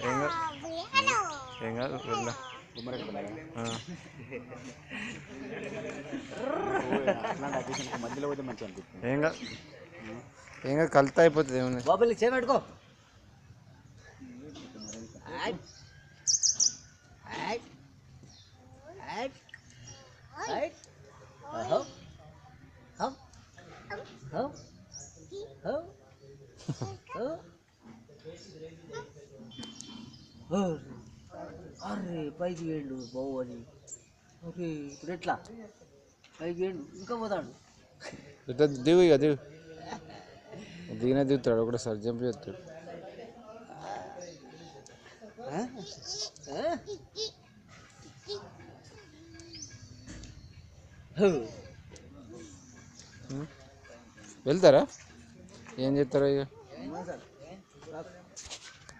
ఏం కాదు ఏం కాదు వెళ్దా మధ్యలో పోతే మంచిగా అనిపిస్తుంది. ఏం కాదు ఏం కాదు కలితే అయిపోతుంది ఏముంది. బాబుల్ని చేపెట్టుకో. అరే పైకి వేయండు బావు అని. అరే ఇప్పుడు ఎట్లా పైకి వేయండు ఇంకా పోతాడు. ఇట్లా దిగు ఇక దిగు దిగిన దిగుతాడు ఒకటేసారి జంప్ చేస్తాడు. వెళ్తారా ఏం చేస్తారా ఇక